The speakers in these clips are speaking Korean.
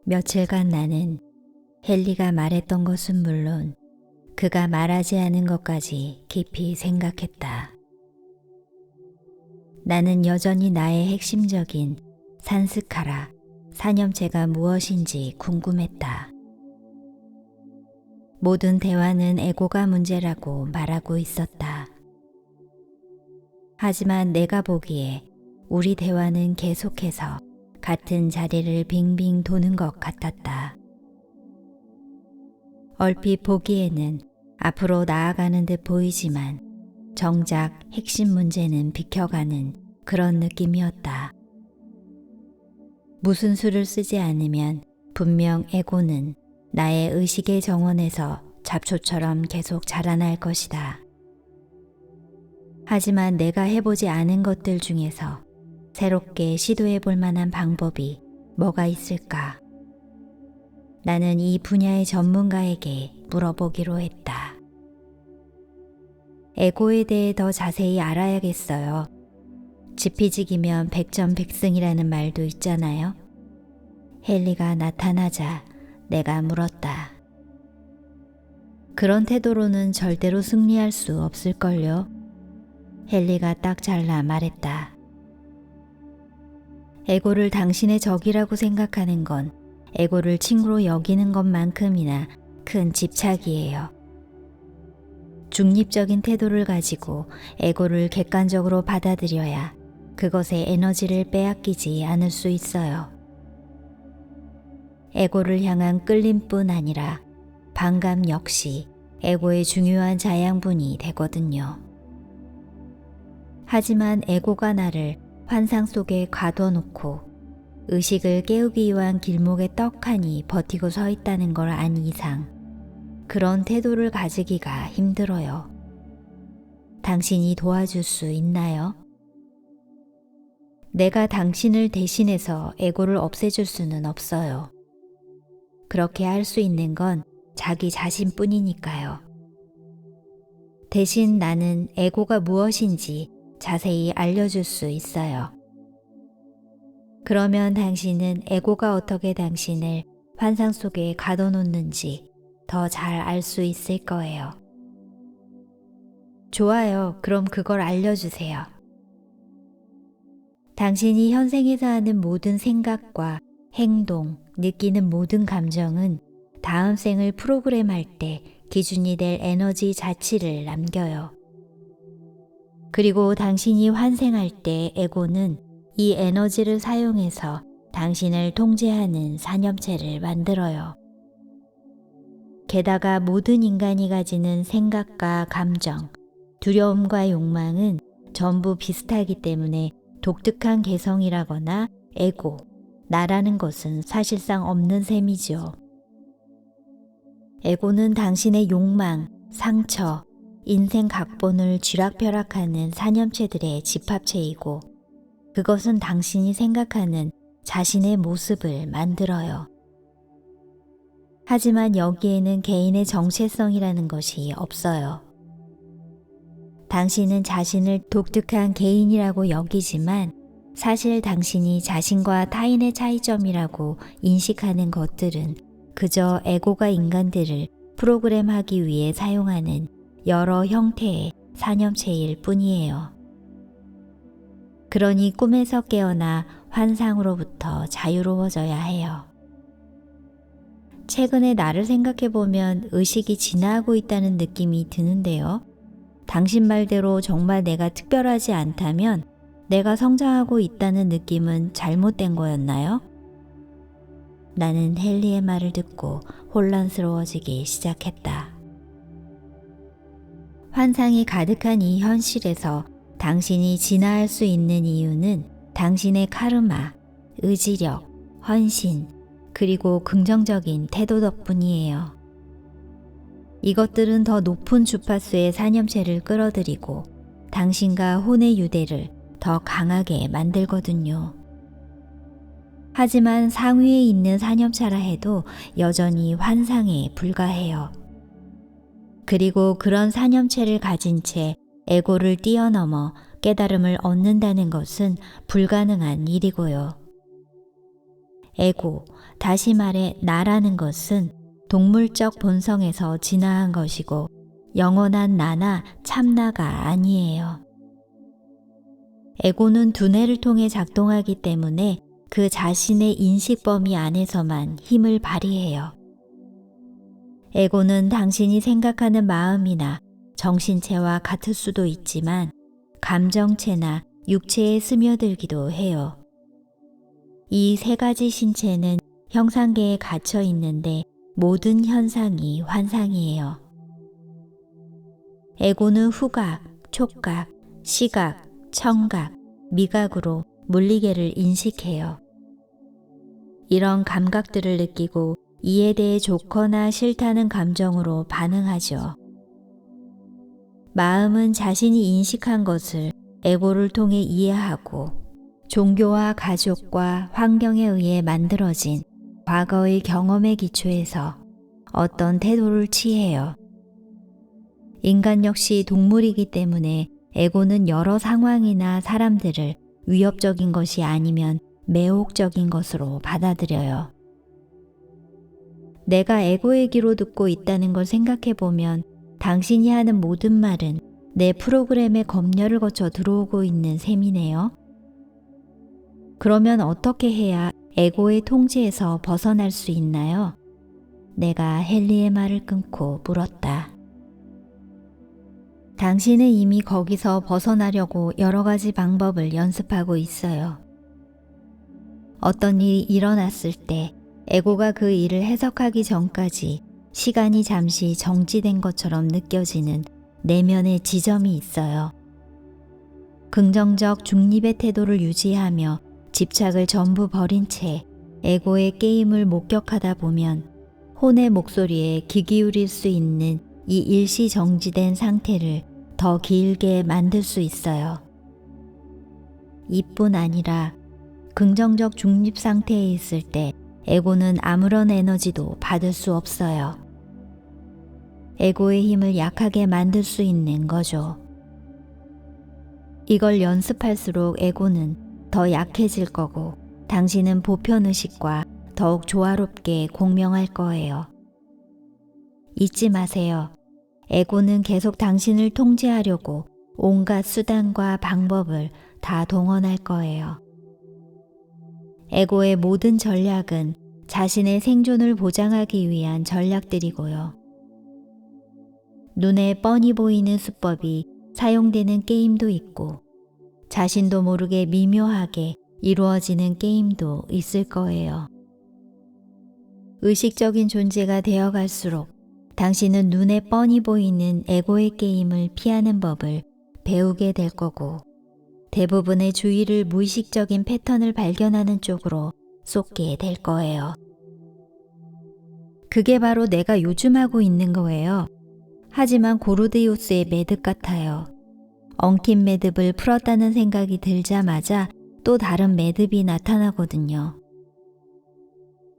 며칠간 나는 헨리가 말했던 것은 물론 그가 말하지 않은 것까지 깊이 생각했다. 나는 여전히 나의 핵심적인 산스카라, 사념체가 무엇인지 궁금했다. 모든 대화는 에고가 문제라고 말하고 있었다. 하지만 내가 보기에 우리 대화는 계속해서 같은 자리를 빙빙 도는 것 같았다. 얼핏 보기에는 앞으로 나아가는 듯 보이지만 정작 핵심 문제는 비켜가는 그런 느낌이었다. 무슨 수를 쓰지 않으면 분명 에고는 나의 의식의 정원에서 잡초처럼 계속 자라날 것이다. 하지만 내가 해보지 않은 것들 중에서 새롭게 시도해 볼 만한 방법이 뭐가 있을까? 나는 이 분야의 전문가에게 물어보기로 했다. 에고에 대해 더 자세히 알아야겠어요. 지피지기면 백전백승이라는 말도 있잖아요. 헨리가 나타나자 내가 물었다. 그런 태도로는 절대로 승리할 수 없을걸요. 헨리가 딱 잘라 말했다. 에고를 당신의 적이라고 생각하는 건 에고를 친구로 여기는 것만큼이나 큰 집착이에요. 중립적인 태도를 가지고 에고를 객관적으로 받아들여야 그것의 에너지를 빼앗기지 않을 수 있어요. 에고를 향한 끌림뿐 아니라 반감 역시 에고의 중요한 자양분이 되거든요. 하지만 에고가 나를 환상 속에 가둬놓고 의식을 깨우기 위한 길목에 떡하니 버티고 서 있다는 걸 안 이상 그런 태도를 가지기가 힘들어요. 당신이 도와줄 수 있나요? 내가 당신을 대신해서 에고를 없애줄 수는 없어요. 그렇게 할 수 있는 건 자기 자신뿐이니까요. 대신 나는 에고가 무엇인지 자세히 알려줄 수 있어요. 그러면 당신은 에고가 어떻게 당신을 환상 속에 가둬놓는지 더 잘 알 수 있을 거예요. 좋아요. 그럼 그걸 알려주세요. 당신이 현생에서 하는 모든 생각과 행동, 느끼는 모든 감정은 다음 생을 프로그램할 때 기준이 될 에너지 자치를 남겨요. 그리고 당신이 환생할 때 에고는 이 에너지를 사용해서 당신을 통제하는 사념체를 만들어요. 게다가 모든 인간이 가지는 생각과 감정, 두려움과 욕망은 전부 비슷하기 때문에 독특한 개성이라거나 에고, 나라는 것은 사실상 없는 셈이죠. 에고는 당신의 욕망, 상처, 인생 각본을 쥐락펴락하는 사념체들의 집합체이고 그것은 당신이 생각하는 자신의 모습을 만들어요. 하지만 여기에는 개인의 정체성이라는 것이 없어요. 당신은 자신을 독특한 개인이라고 여기지만 사실 당신이 자신과 타인의 차이점이라고 인식하는 것들은 그저 에고가 인간들을 프로그램하기 위해 사용하는 여러 형태의 사념체일 뿐이에요. 그러니 꿈에서 깨어나 환상으로부터 자유로워져야 해요. 최근에 나를 생각해보면 의식이 진화하고 있다는 느낌이 드는데요. 당신 말대로 정말 내가 특별하지 않다면 내가 성장하고 있다는 느낌은 잘못된 거였나요? 나는 헨리의 말을 듣고 혼란스러워지기 시작했다. 환상이 가득한 이 현실에서 당신이 진화할 수 있는 이유는 당신의 카르마, 의지력, 헌신, 그리고 긍정적인 태도 덕분이에요. 이것들은 더 높은 주파수의 사념체를 끌어들이고 당신과 혼의 유대를 더 강하게 만들거든요. 하지만 상위에 있는 산염차라 해도 여전히 환상에 불과해요. 그리고 그런 산염체를 가진 채 에고를 뛰어넘어 깨달음을 얻는다는 것은 불가능한 일이고요. 에고, 다시 말해 나라는 것은 동물적 본성에서 진화한 것이고 영원한 나나 참나가 아니에요. 에고는 두뇌를 통해 작동하기 때문에 그 자신의 인식 범위 안에서만 힘을 발휘해요. 에고는 당신이 생각하는 마음이나 정신체와 같을 수도 있지만 감정체나 육체에 스며들기도 해요. 이 세 가지 신체는 형상계에 갇혀 있는데 모든 현상이 환상이에요. 에고는 후각, 촉각, 시각, 청각, 미각으로 물리계를 인식해요. 이런 감각들을 느끼고 이에 대해 좋거나 싫다는 감정으로 반응하죠. 마음은 자신이 인식한 것을 에고를 통해 이해하고 종교와 가족과 환경에 의해 만들어진 과거의 경험에 기초해서 어떤 태도를 취해요. 인간 역시 동물이기 때문에 에고는 여러 상황이나 사람들을 위협적인 것이 아니면 매혹적인 것으로 받아들여요. 내가 에고의 귀로 듣고 있다는 걸 생각해 보면 당신이 하는 모든 말은 내 프로그램의 검열을 거쳐 들어오고 있는 셈이네요. 그러면 어떻게 해야 에고의 통제에서 벗어날 수 있나요? 내가 헨리의 말을 끊고 물었다. 당신은 이미 거기서 벗어나려고 여러 가지 방법을 연습하고 있어요. 어떤 일이 일어났을 때 에고가 그 일을 해석하기 전까지 시간이 잠시 정지된 것처럼 느껴지는 내면의 지점이 있어요. 긍정적 중립의 태도를 유지하며 집착을 전부 버린 채 에고의 게임을 목격하다 보면 혼의 목소리에 귀 기울일 수 있는 이 일시 정지된 상태를 더 길게 만들 수 있어요. 이뿐 아니라 긍정적 중립 상태에 있을 때 에고는 아무런 에너지도 받을 수 없어요. 에고의 힘을 약하게 만들 수 있는 거죠. 이걸 연습할수록 에고는 더 약해질 거고 당신은 보편의식과 더욱 조화롭게 공명할 거예요. 잊지 마세요. 에고는 계속 당신을 통제하려고 온갖 수단과 방법을 다 동원할 거예요. 에고의 모든 전략은 자신의 생존을 보장하기 위한 전략들이고요. 눈에 뻔히 보이는 수법이 사용되는 게임도 있고 자신도 모르게 미묘하게 이루어지는 게임도 있을 거예요. 의식적인 존재가 되어갈수록 당신은 눈에 뻔히 보이는 에고의 게임을 피하는 법을 배우게 될 거고 대부분의 주의를 무의식적인 패턴을 발견하는 쪽으로 쏟게 될 거예요. 그게 바로 내가 요즘 하고 있는 거예요. 하지만 고르디우스의 매듭 같아요. 엉킨 매듭을 풀었다는 생각이 들자마자 또 다른 매듭이 나타나거든요.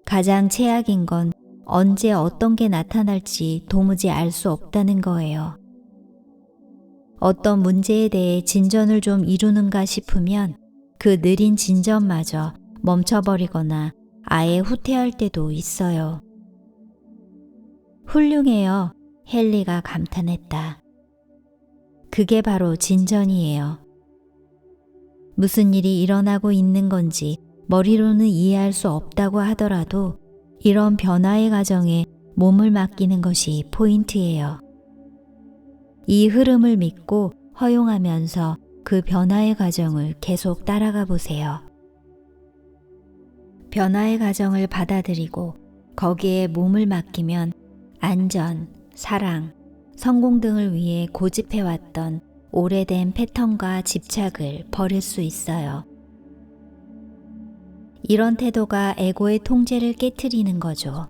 가장 최악인 건 언제 어떤 게 나타날지 도무지 알 수 없다는 거예요. 어떤 문제에 대해 진전을 좀 이루는가 싶으면 그 느린 진전마저 멈춰버리거나 아예 후퇴할 때도 있어요. 훌륭해요. 헨리가 감탄했다. 그게 바로 진전이에요. 무슨 일이 일어나고 있는 건지 머리로는 이해할 수 없다고 하더라도 이런 변화의 과정에 몸을 맡기는 것이 포인트예요. 이 흐름을 믿고 허용하면서 그 변화의 과정을 계속 따라가 보세요. 변화의 과정을 받아들이고 거기에 몸을 맡기면 안전, 사랑, 성공 등을 위해 고집해왔던 오래된 패턴과 집착을 버릴 수 있어요. 이런 태도가 에고의 통제를 깨트리는 거죠.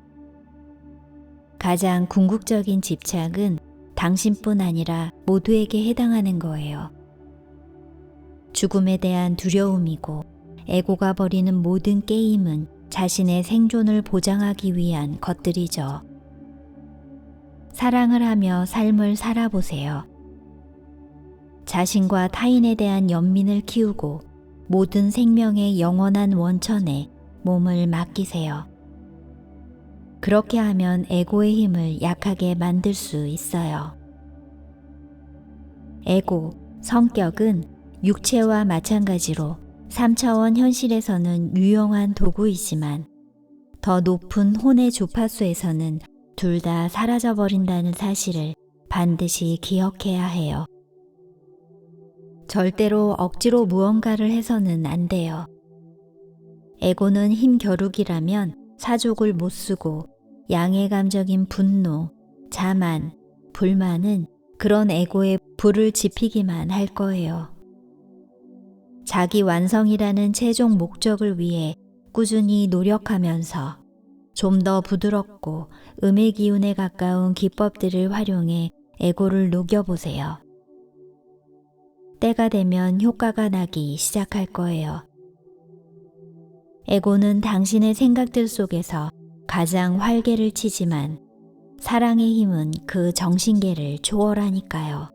가장 궁극적인 집착은 당신뿐 아니라 모두에게 해당하는 거예요. 죽음에 대한 두려움이고 에고가 벌이는 모든 게임은 자신의 생존을 보장하기 위한 것들이죠. 사랑을 하며 삶을 살아보세요. 자신과 타인에 대한 연민을 키우고 모든 생명의 영원한 원천에 몸을 맡기세요. 그렇게 하면 에고의 힘을 약하게 만들 수 있어요. 에고, 성격은 육체와 마찬가지로 3차원 현실에서는 유용한 도구이지만 더 높은 혼의 주파수에서는 둘 다 사라져버린다는 사실을 반드시 기억해야 해요. 절대로 억지로 무언가를 해서는 안 돼요. 에고는 힘겨루기라면 사족을 못 쓰고 양해감적인 분노, 자만, 불만은 그런 에고에 불을 지피기만 할 거예요. 자기 완성이라는 최종 목적을 위해 꾸준히 노력하면서 좀 더 부드럽고 음의 기운에 가까운 기법들을 활용해 에고를 녹여보세요. 때가 되면 효과가 나기 시작할 거예요. 에고는 당신의 생각들 속에서 가장 활개를 치지만 사랑의 힘은 그 정신계를 초월하니까요.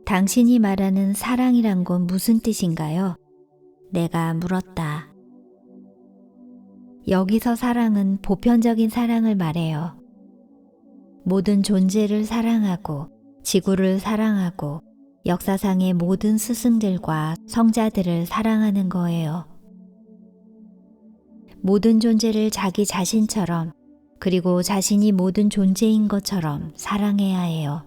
당신이 말하는 사랑이란 건 무슨 뜻인가요? 내가 물었다. 여기서 사랑은 보편적인 사랑을 말해요. 모든 존재를 사랑하고 지구를 사랑하고 역사상의 모든 스승들과 성자들을 사랑하는 거예요. 모든 존재를 자기 자신처럼 그리고 자신이 모든 존재인 것처럼 사랑해야 해요.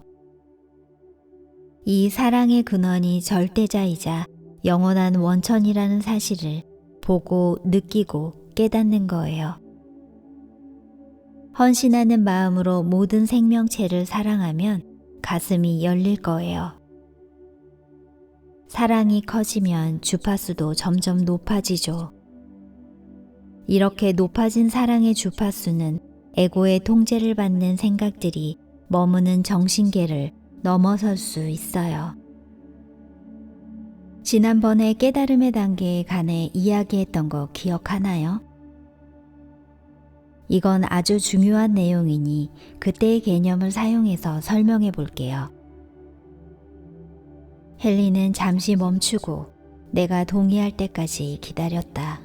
이 사랑의 근원이 절대자이자 영원한 원천이라는 사실을 보고 느끼고 깨닫는 거예요. 헌신하는 마음으로 모든 생명체를 사랑하면 가슴이 열릴 거예요. 사랑이 커지면 주파수도 점점 높아지죠. 이렇게 높아진 사랑의 주파수는 에고의 통제를 받는 생각들이 머무는 정신계를 넘어설 수 있어요. 지난번에 깨달음의 단계에 관해 이야기했던 거 기억하나요? 이건 아주 중요한 내용이니 그때의 개념을 사용해서 설명해 볼게요. 헨리는 잠시 멈추고 내가 동의할 때까지 기다렸다.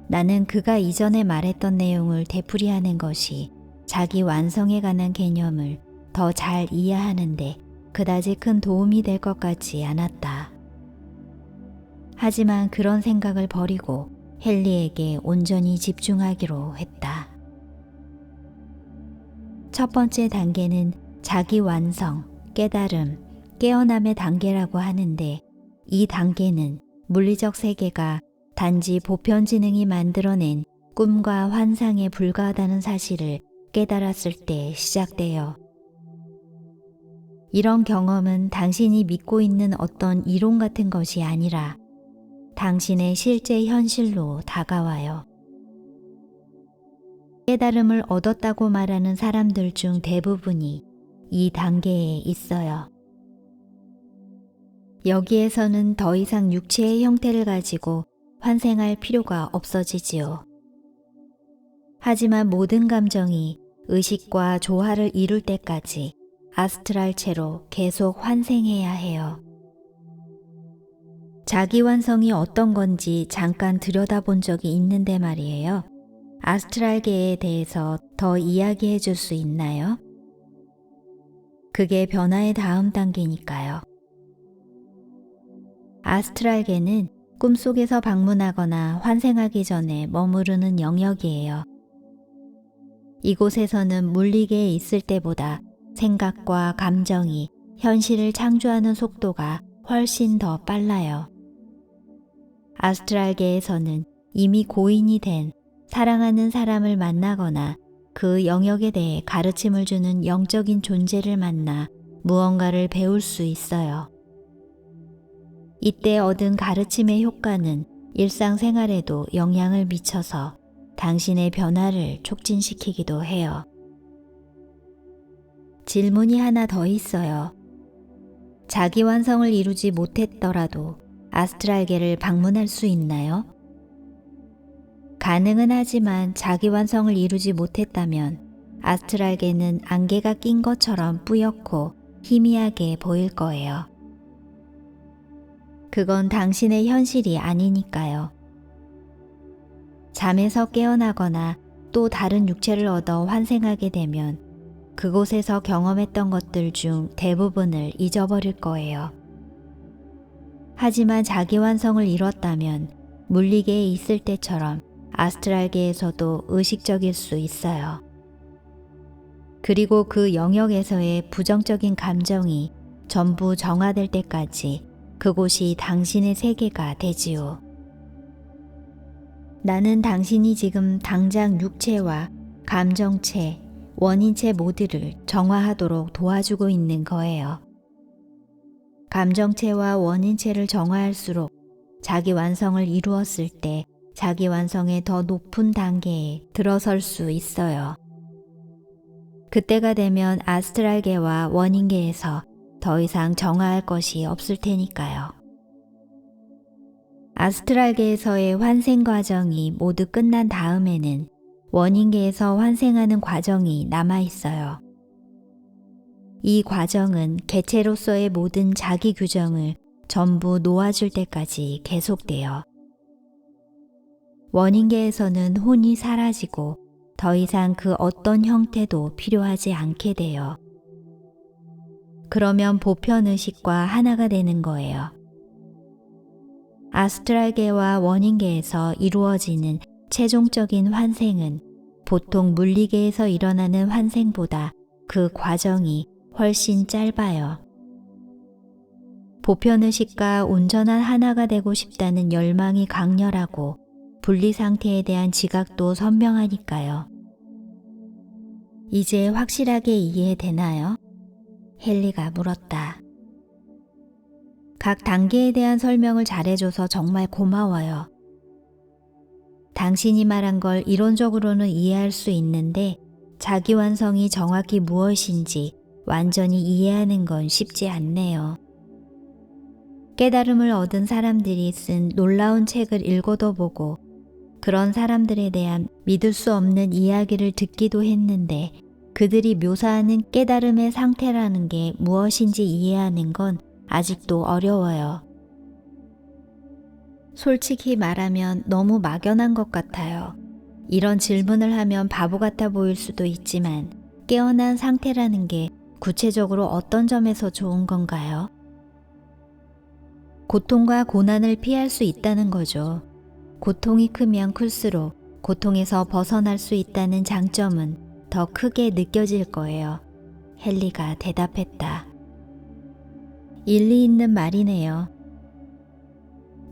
나는 그가 이전에 말했던 내용을 되풀이하는 것이 자기 완성에 관한 개념을 더 잘 이해하는데 그다지 큰 도움이 될 것 같지 않았다. 하지만 그런 생각을 버리고 헨리에게 온전히 집중하기로 했다. 첫 번째 단계는 자기 완성, 깨달음, 깨어남의 단계라고 하는데 이 단계는 물리적 세계가 단지 보편지능이 만들어낸 꿈과 환상에 불과하다는 사실을 깨달았을 때 시작돼요. 이런 경험은 당신이 믿고 있는 어떤 이론 같은 것이 아니라 당신의 실제 현실로 다가와요. 깨달음을 얻었다고 말하는 사람들 중 대부분이 이 단계에 있어요. 여기에서는 더 이상 육체의 형태를 가지고 환생할 필요가 없어지지요. 하지만 모든 감정이 의식과 조화를 이룰 때까지 아스트랄체로 계속 환생해야 해요. 자기 완성이 어떤 건지 잠깐 들여다본 적이 있는데 말이에요. 아스트랄계에 대해서 더 이야기해 줄 수 있나요? 그게 변화의 다음 단계니까요. 아스트랄계는 꿈속에서 방문하거나 환생하기 전에 머무르는 영역이에요. 이곳에서는 물리계에 있을 때보다 생각과 감정이 현실을 창조하는 속도가 훨씬 더 빨라요. 아스트랄계에서는 이미 고인이 된 사랑하는 사람을 만나거나 그 영역에 대해 가르침을 주는 영적인 존재를 만나 무언가를 배울 수 있어요. 이때 얻은 가르침의 효과는 일상생활에도 영향을 미쳐서 당신의 변화를 촉진시키기도 해요. 질문이 하나 더 있어요. 자기 완성을 이루지 못했더라도 아스트랄계를 방문할 수 있나요? 가능은 하지만 자기 완성을 이루지 못했다면 아스트랄계는 안개가 낀 것처럼 뿌옇고 희미하게 보일 거예요. 그건 당신의 현실이 아니니까요. 잠에서 깨어나거나 또 다른 육체를 얻어 환생하게 되면 그곳에서 경험했던 것들 중 대부분을 잊어버릴 거예요. 하지만 자기 완성을 이뤘다면 물리계에 있을 때처럼 아스트랄계에서도 의식적일 수 있어요. 그리고 그 영역에서의 부정적인 감정이 전부 정화될 때까지 그곳이 당신의 세계가 되지요. 나는 당신이 지금 당장 육체와 감정체, 원인체 모두를 정화하도록 도와주고 있는 거예요. 감정체와 원인체를 정화할수록 자기 완성을 이루었을 때 자기 완성의 더 높은 단계에 들어설 수 있어요. 그때가 되면 아스트랄계와 원인계에서 더 이상 정화할 것이 없을 테니까요. 아스트랄계에서의 환생 과정이 모두 끝난 다음에는 원인계에서 환생하는 과정이 남아 있어요. 이 과정은 개체로서의 모든 자기 규정을 전부 놓아줄 때까지 계속돼요. 원인계에서는 혼이 사라지고 더 이상 그 어떤 형태도 필요하지 않게 돼요. 그러면 보편의식과 하나가 되는 거예요. 아스트랄계와 원인계에서 이루어지는 최종적인 환생은 보통 물리계에서 일어나는 환생보다 그 과정이 훨씬 짧아요. 보편의식과 온전한 하나가 되고 싶다는 열망이 강렬하고 분리 상태에 대한 지각도 선명하니까요. 이제 확실하게 이해되나요? 헨리가 물었다. 각 단계에 대한 설명을 잘해줘서 정말 고마워요. 당신이 말한 걸 이론적으로는 이해할 수 있는데 자기 완성이 정확히 무엇인지 완전히 이해하는 건 쉽지 않네요. 깨달음을 얻은 사람들이 쓴 놀라운 책을 읽어도 보고 그런 사람들에 대한 믿을 수 없는 이야기를 듣기도 했는데 그들이 묘사하는 깨달음의 상태라는 게 무엇인지 이해하는 건 아직도 어려워요. 솔직히 말하면 너무 막연한 것 같아요. 이런 질문을 하면 바보 같아 보일 수도 있지만 깨어난 상태라는 게 구체적으로 어떤 점에서 좋은 건가요? 고통과 고난을 피할 수 있다는 거죠. 고통이 크면 클수록 고통에서 벗어날 수 있다는 장점은 더 크게 느껴질 거예요. 헨리가 대답했다. 일리 있는 말이네요.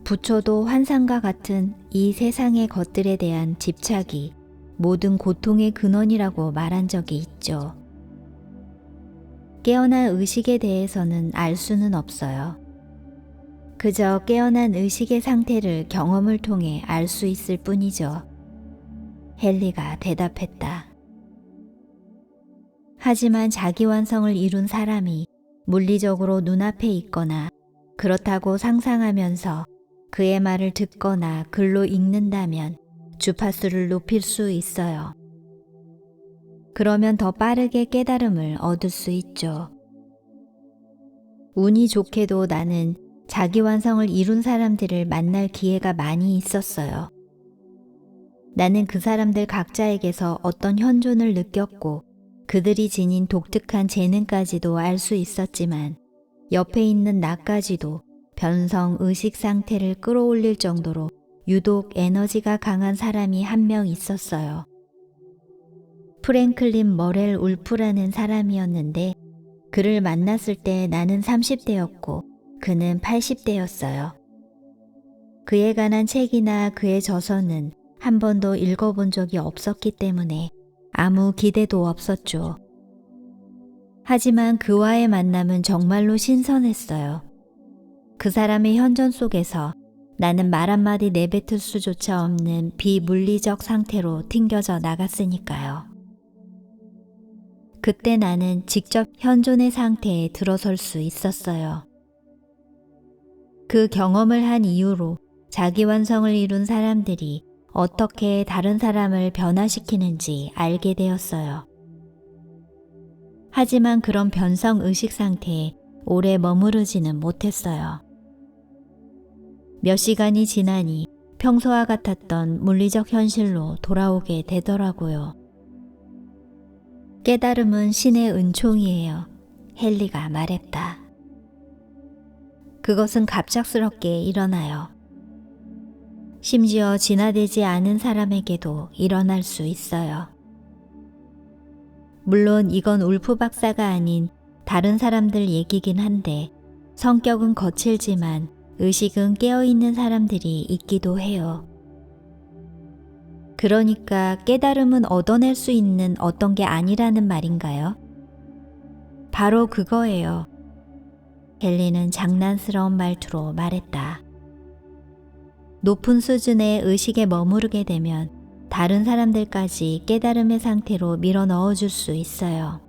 부처도 환상과 같은 이 세상의 것들에 대한 집착이 모든 고통의 근원이라고 말한 적이 있죠. 깨어난 의식에 대해서는 알 수는 없어요. 그저 깨어난 의식의 상태를 경험을 통해 알 수 있을 뿐이죠. 헨리가 대답했다. 하지만 자기 완성을 이룬 사람이 물리적으로 눈앞에 있거나 그렇다고 상상하면서 그의 말을 듣거나 글로 읽는다면 주파수를 높일 수 있어요. 그러면 더 빠르게 깨달음을 얻을 수 있죠. 운이 좋게도 나는 자기 완성을 이룬 사람들을 만날 기회가 많이 있었어요. 나는 그 사람들 각자에게서 어떤 현존을 느꼈고 그들이 지닌 독특한 재능까지도 알 수 있었지만 옆에 있는 나까지도 변성 의식 상태를 끌어올릴 정도로 유독 에너지가 강한 사람이 한 명 있었어요. 프랭클린 머렐 울프라는 사람이었는데 그를 만났을 때 나는 30대였고 그는 80대였어요. 그에 관한 책이나 그의 저서는 한 번도 읽어본 적이 없었기 때문에 아무 기대도 없었죠. 하지만 그와의 만남은 정말로 신선했어요. 그 사람의 현존 속에서 나는 말 한마디 내뱉을 수조차 없는 비물리적 상태로 튕겨져 나갔으니까요. 그때 나는 직접 현존의 상태에 들어설 수 있었어요. 그 경험을 한 이후로 자기 완성을 이룬 사람들이 어떻게 다른 사람을 변화시키는지 알게 되었어요. 하지만 그런 변성 의식 상태에 오래 머무르지는 못했어요. 몇 시간이 지나니 평소와 같았던 물리적 현실로 돌아오게 되더라고요. 깨달음은 신의 은총이에요. 헨리가 말했다. 그것은 갑작스럽게 일어나요. 심지어 진화되지 않은 사람에게도 일어날 수 있어요. 물론 이건 울프 박사가 아닌 다른 사람들 얘기긴 한데 성격은 거칠지만 의식은 깨어있는 사람들이 있기도 해요. 그러니까 깨달음은 얻어낼 수 있는 어떤 게 아니라는 말인가요? 바로 그거예요. 헨리는 장난스러운 말투로 말했다. 높은 수준의 의식에 머무르게 되면 다른 사람들까지 깨달음의 상태로 밀어 넣어줄 수 있어요.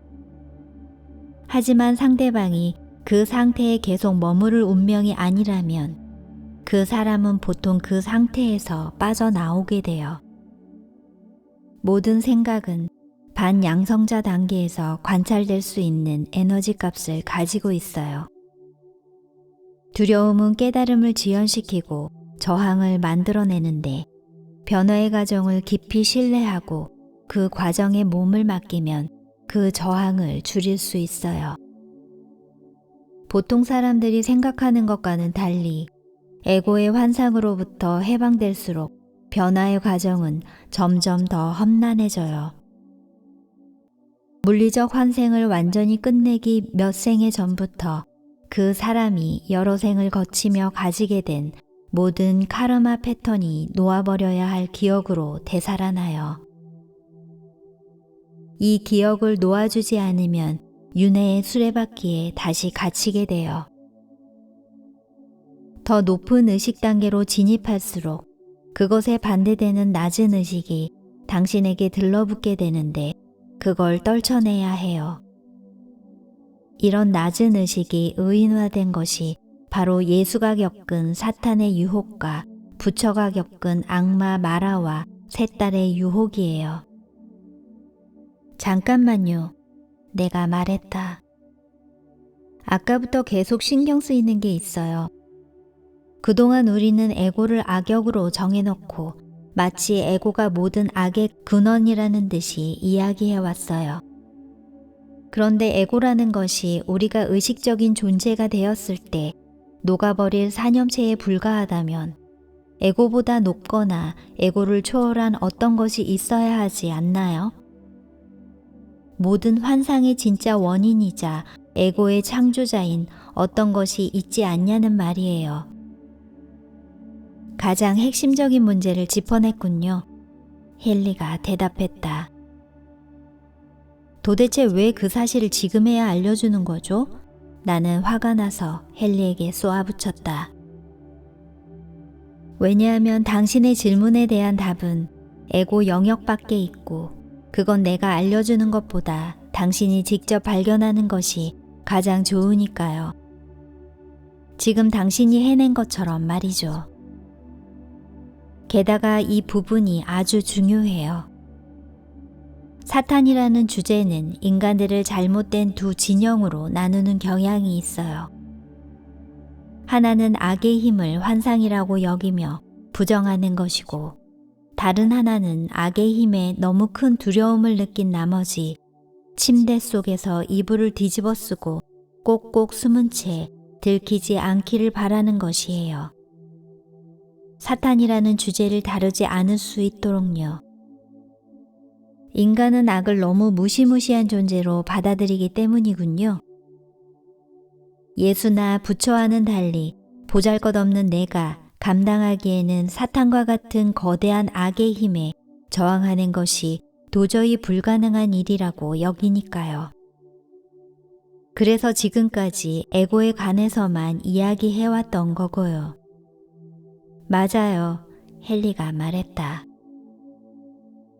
하지만 상대방이 그 상태에 계속 머무를 운명이 아니라면 그 사람은 보통 그 상태에서 빠져나오게 돼요. 모든 생각은 반양성자 단계에서 관찰될 수 있는 에너지 값을 가지고 있어요. 두려움은 깨달음을 지연시키고 저항을 만들어내는데 변화의 과정을 깊이 신뢰하고 그 과정에 몸을 맡기면 그 저항을 줄일 수 있어요. 보통 사람들이 생각하는 것과는 달리 에고의 환상으로부터 해방될수록 변화의 과정은 점점 더 험난해져요. 물리적 환생을 완전히 끝내기 몇 생의 전부터 그 사람이 여러 생을 거치며 가지게 된 모든 카르마 패턴이 놓아버려야 할 기억으로 되살아나요. 이 기억을 놓아주지 않으면 윤회의 수레바퀴에 다시 갇히게 돼요. 더 높은 의식 단계로 진입할수록 그것에 반대되는 낮은 의식이 당신에게 들러붙게 되는데 그걸 떨쳐내야 해요. 이런 낮은 의식이 의인화된 것이 바로 예수가 겪은 사탄의 유혹과 부처가 겪은 악마 마라와 세 딸의 유혹이에요. 잠깐만요. 내가 말했다. 아까부터 계속 신경 쓰이는 게 있어요. 그동안 우리는 에고를 악역으로 정해놓고 마치 에고가 모든 악의 근원이라는 듯이 이야기해왔어요. 그런데 에고라는 것이 우리가 의식적인 존재가 되었을 때 녹아버릴 사념체에 불과하다면 에고보다 높거나 에고를 초월한 어떤 것이 있어야 하지 않나요? 모든 환상의 진짜 원인이자 에고의 창조자인 어떤 것이 있지 않냐는 말이에요. 가장 핵심적인 문제를 짚어냈군요. 헨리가 대답했다. 도대체 왜 그 사실을 지금에야 알려주는 거죠? 나는 화가 나서 헨리에게 쏘아붙였다. 왜냐하면 당신의 질문에 대한 답은 에고 영역 밖에 있고 그건 내가 알려주는 것보다 당신이 직접 발견하는 것이 가장 좋으니까요. 지금 당신이 해낸 것처럼 말이죠. 게다가 이 부분이 아주 중요해요. 사탄이라는 주제는 인간들을 잘못된 두 진영으로 나누는 경향이 있어요. 하나는 악의 힘을 환상이라고 여기며 부정하는 것이고 다른 하나는 악의 힘에 너무 큰 두려움을 느낀 나머지 침대 속에서 이불을 뒤집어 쓰고 꼭꼭 숨은 채 들키지 않기를 바라는 것이에요. 사탄이라는 주제를 다루지 않을 수 있도록요. 인간은 악을 너무 무시무시한 존재로 받아들이기 때문이군요. 예수나 부처와는 달리 보잘것없는 내가 감당하기에는 사탄과 같은 거대한 악의 힘에 저항하는 것이 도저히 불가능한 일이라고 여기니까요. 그래서 지금까지 에고에 관해서만 이야기해왔던 거고요. 맞아요. 헨리가 말했다.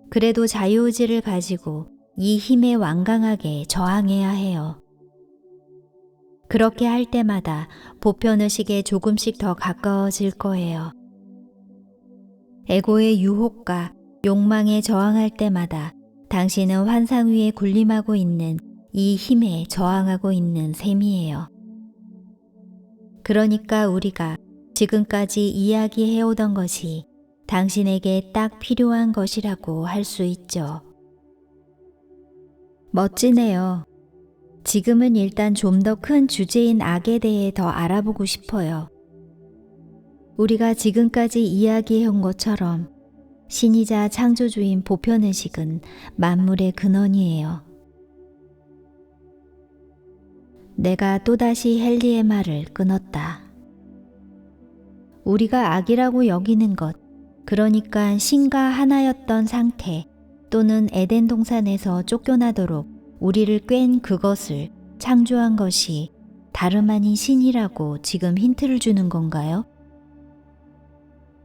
그래도 자유의지를 가지고 이 힘에 완강하게 저항해야 해요. 그렇게 할 때마다 보편의식에 조금씩 더 가까워질 거예요. 에고의 유혹과 욕망에 저항할 때마다 당신은 환상 위에 군림하고 있는 이 힘에 저항하고 있는 셈이에요. 그러니까 우리가 지금까지 이야기해오던 것이 당신에게 딱 필요한 것이라고 할 수 있죠. 멋지네요. 지금은 일단 좀 더 큰 주제인 악에 대해 더 알아보고 싶어요. 우리가 지금까지 이야기해온 것처럼 신이자 창조주인 보편의식은 만물의 근원이에요. 내가 또다시 헨리의 말을 끊었다. 우리가 악이라고 여기는 것, 그러니까 신과 하나였던 상태 또는 에덴 동산에서 쫓겨나도록 우리를 꿰인 그것을 창조한 것이 다름 아닌 신이라고 지금 힌트를 주는 건가요?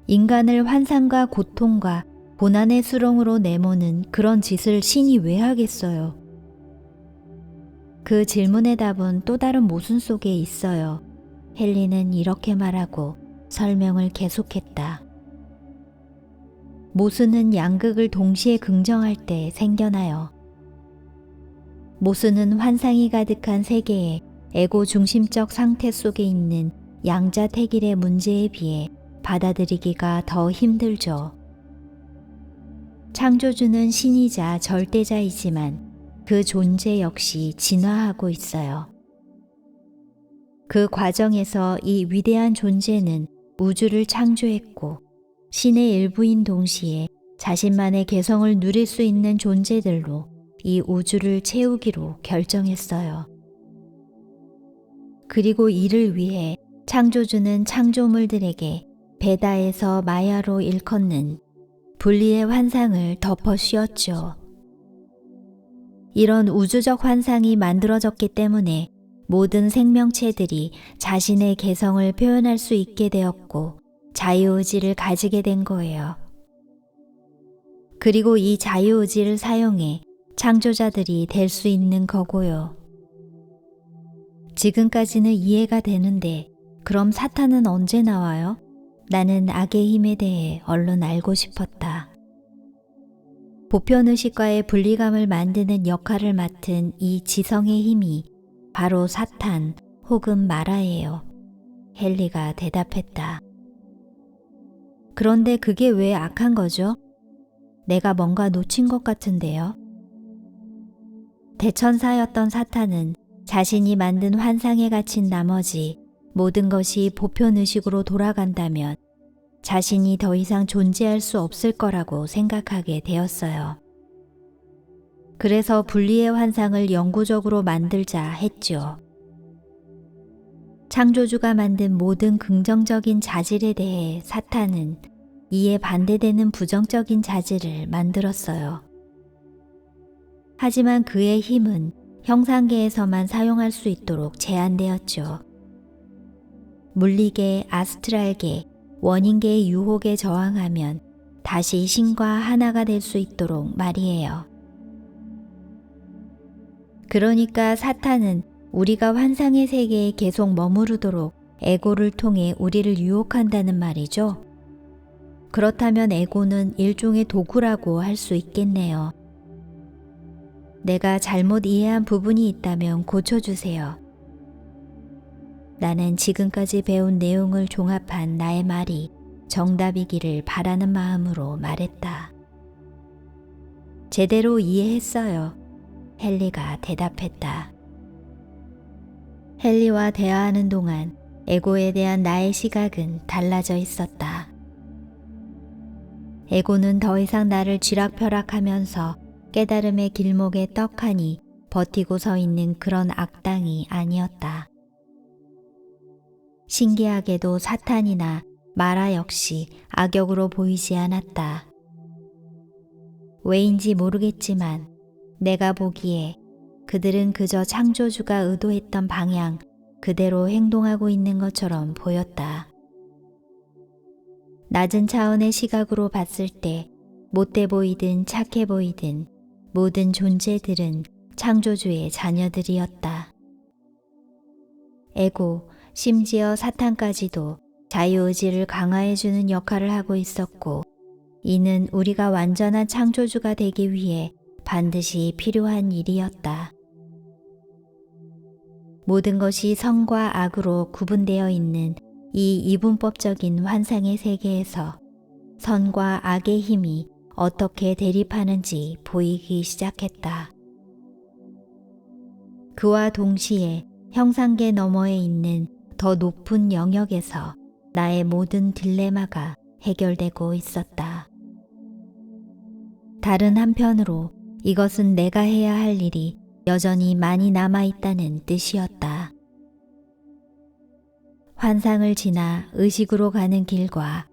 인간을 환상과 고통과 고난의 수렁으로 내모는 그런 짓을 신이 왜 하겠어요? 그 질문의 답은 또 다른 모순 속에 있어요. 헨리는 이렇게 말하고 설명을 계속했다. 모순은 양극을 동시에 긍정할 때 생겨나요. 모순은 환상이 가득한 세계의 에고 중심적 상태 속에 있는 양자택일의 문제에 비해 받아들이기가 더 힘들죠. 창조주는 신이자 절대자이지만 그 존재 역시 진화하고 있어요. 그 과정에서 이 위대한 존재는 우주를 창조했고 신의 일부인 동시에 자신만의 개성을 누릴 수 있는 존재들로 이 우주를 채우기로 결정했어요. 그리고 이를 위해 창조주는 창조물들에게 베다에서 마야로 일컫는 분리의 환상을 덮어 씌웠죠. 이런 우주적 환상이 만들어졌기 때문에 모든 생명체들이 자신의 개성을 표현할 수 있게 되었고 자유의지를 가지게 된 거예요. 그리고 이 자유의지를 사용해 창조자들이 될 수 있는 거고요. 지금까지는 이해가 되는데 그럼 사탄은 언제 나와요? 나는 악의 힘에 대해 얼른 알고 싶었다. 보편의식과의 분리감을 만드는 역할을 맡은 이 지성의 힘이 바로 사탄 혹은 마라예요. 헨리가 대답했다. 그런데 그게 왜 악한 거죠? 내가 뭔가 놓친 것 같은데요. 대천사였던 사탄은 자신이 만든 환상에 갇힌 나머지 모든 것이 보편의식으로 돌아간다면 자신이 더 이상 존재할 수 없을 거라고 생각하게 되었어요. 그래서 분리의 환상을 영구적으로 만들자 했죠. 창조주가 만든 모든 긍정적인 자질에 대해 사탄은 이에 반대되는 부정적인 자질을 만들었어요. 하지만 그의 힘은 형상계에서만 사용할 수 있도록 제한되었죠. 물리계, 아스트랄계, 원인계의 유혹에 저항하면 다시 신과 하나가 될 수 있도록 말이에요. 그러니까 사탄은 우리가 환상의 세계에 계속 머무르도록 에고를 통해 우리를 유혹한다는 말이죠. 그렇다면 에고는 일종의 도구라고 할 수 있겠네요. 내가 잘못 이해한 부분이 있다면 고쳐주세요. 나는 지금까지 배운 내용을 종합한 나의 말이 정답이기를 바라는 마음으로 말했다. 제대로 이해했어요. 헨리가 대답했다. 헨리와 대화하는 동안 에고에 대한 나의 시각은 달라져 있었다. 에고는 더 이상 나를 쥐락펴락하면서 깨달음의 길목에 떡하니 버티고 서 있는 그런 악당이 아니었다. 신기하게도 사탄이나 마라 역시 악역으로 보이지 않았다. 왜인지 모르겠지만 내가 보기에 그들은 그저 창조주가 의도했던 방향 그대로 행동하고 있는 것처럼 보였다. 낮은 차원의 시각으로 봤을 때 못돼 보이든 착해 보이든 모든 존재들은 창조주의 자녀들이었다. 에고, 심지어 사탄까지도 자유의지를 강화해주는 역할을 하고 있었고, 이는 우리가 완전한 창조주가 되기 위해 반드시 필요한 일이었다. 모든 것이 선과 악으로 구분되어 있는 이 이분법적인 환상의 세계에서 선과 악의 힘이 어떻게 대립하는지 보이기 시작했다. 그와 동시에 형상계 너머에 있는 더 높은 영역에서 나의 모든 딜레마가 해결되고 있었다. 다른 한편으로 이것은 내가 해야 할 일이 여전히 많이 남아있다는 뜻이었다. 환상을 지나 의식으로 가는 길과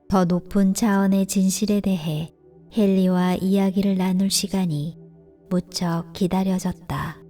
더 높은 차원의 진실에 대해 헨리와 이야기를 나눌 시간이 무척 기다려졌다.